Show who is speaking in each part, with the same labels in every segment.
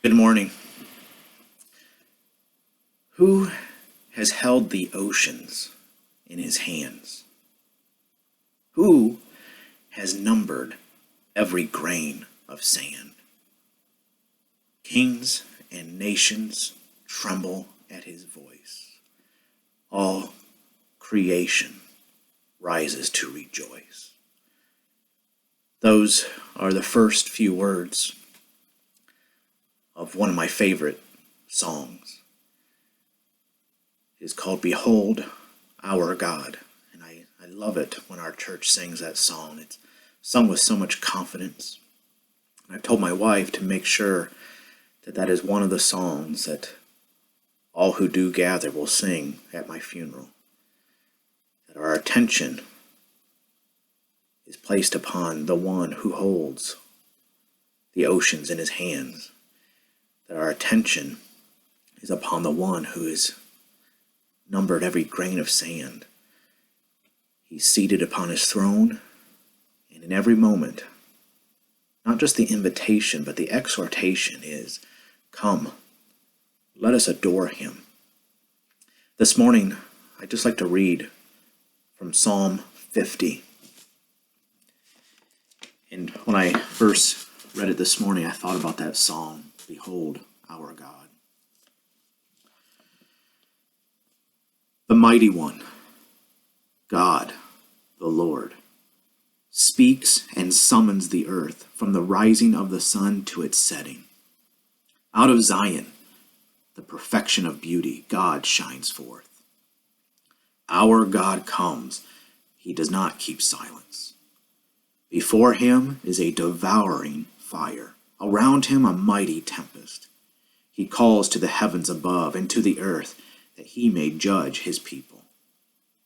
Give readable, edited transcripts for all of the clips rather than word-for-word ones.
Speaker 1: Good morning. Who has held the oceans in his hands? Who has numbered every grain of sand? Kings and nations tremble at his voice. All creation rises to rejoice. Those are the first few words of one of my favorite songs. It is called Behold Our God, and I love it when our church sings that song. It's sung with so much confidence. And I've told my wife to make sure that that is one of the songs that all who do gather will sing at my funeral. That our attention is placed upon the one who holds the oceans in his hands. That our attention is upon the one who has numbered every grain of sand. He's seated upon his throne, and in every moment, not just the invitation, but the exhortation is, come, let us adore him. This morning, I'd just like to read from Psalm 50. And when I first read it this morning, I thought about that song, Behold Our God. The Mighty One, God, the Lord, speaks and summons the earth from the rising of the sun to its setting. Out of Zion, the perfection of beauty, God shines forth. Our God comes, he does not keep silence. Before him is a devouring fire, around him a mighty tempest. He calls to the heavens above and to the earth that he may judge his people.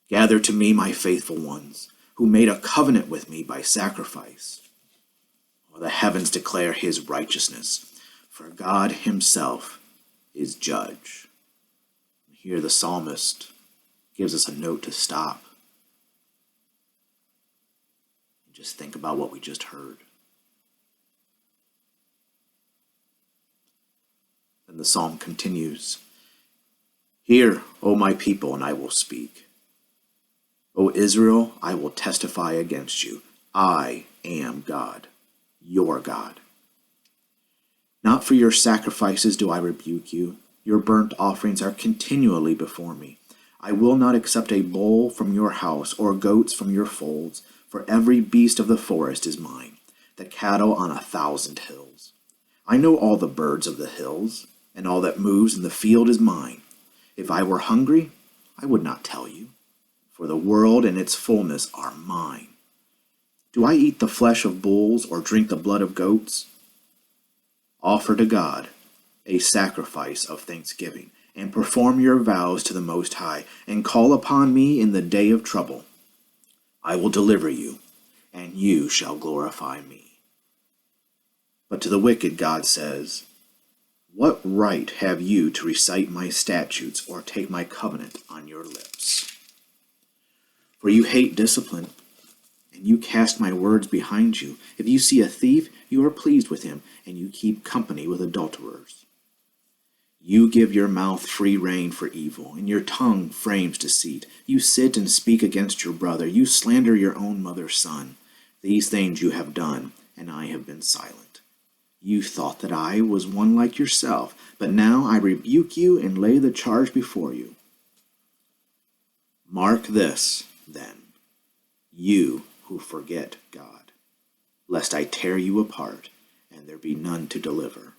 Speaker 1: Gather to me, my faithful ones, who made a covenant with me by sacrifice. While the heavens declare his righteousness, for God himself is judge. Here the psalmist gives us a note to stop and just think about what we just heard. Then the psalm continues, Hear, O my people, and I will speak. O Israel, I will testify against you. I am God, your God. Not for your sacrifices do I rebuke you. Your burnt offerings are continually before me. I will not accept a bull from your house or goats from your folds, for every beast of the forest is mine, the cattle on 1,000 hills. I know all the birds of the hills, and all that moves in the field is mine. If I were hungry, I would not tell you, for the world and its fullness are mine. Do I eat the flesh of bulls or drink the blood of goats? Offer to God a sacrifice of thanksgiving, and perform your vows to the Most High, and call upon me in the day of trouble. I will deliver you, and you shall glorify me. But to the wicked God says, What right have you to recite my statutes or take my covenant on your lips? For you hate discipline, and you cast my words behind you. If you see a thief, you are pleased with him, and you keep company with adulterers. You give your mouth free rein for evil, and your tongue frames deceit. You sit and speak against your brother. You slander your own mother's son. These things you have done, and I have been silent. You thought that I was one like yourself, but now I rebuke you and lay the charge before you. Mark this, then, you who forget God, lest I tear you apart and there be none to deliver.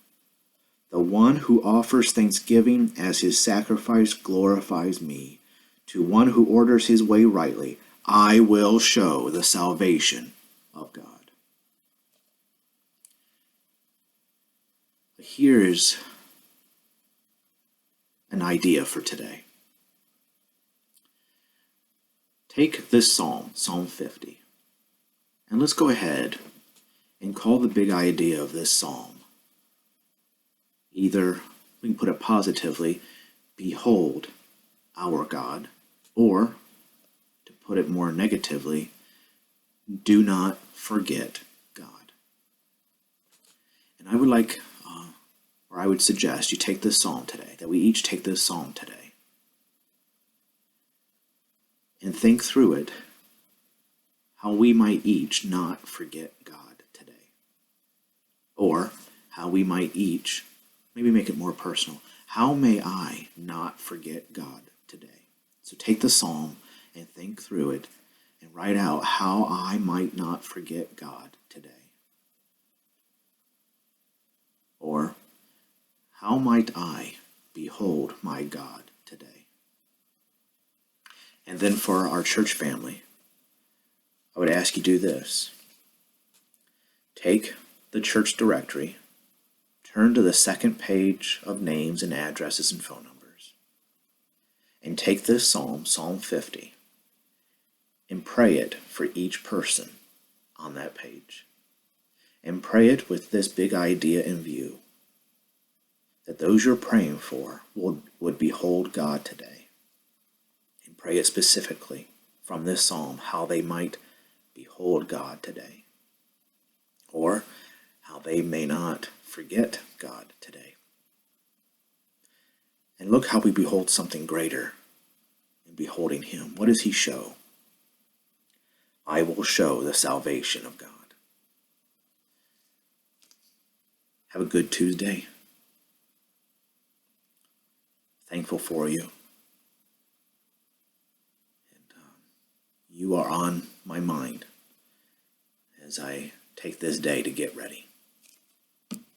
Speaker 1: The one who offers thanksgiving as his sacrifice glorifies me. To one who orders his way rightly, I will show the salvation of God. Here's an idea for today. Take this psalm, Psalm 50, and let's go ahead and call the big idea of this psalm. Either we can put it positively, behold our God, or to put it more negatively, do not forget God. And I would like, or I would suggest you take this psalm today, that we each take this psalm today, and think through it, how we might each not forget God today. Or how we might each, maybe make it more personal, how may I not forget God today? So take the psalm and think through it and write out how I might not forget God today. Or how might I behold my God today? And then for our church family, I would ask you to do this. Take the church directory, turn to the second page of names and addresses and phone numbers, and take this psalm, Psalm 50, and pray it for each person on that page. And pray it with this big idea in view, that those you're praying for would behold God today. And pray it specifically from this psalm, how they might behold God today, or how they may not forget God today. And look how we behold something greater in beholding him. What does he show? I will show the salvation of God. Have a good Tuesday. Thankful for you. And you are on my mind as I take this day to get ready.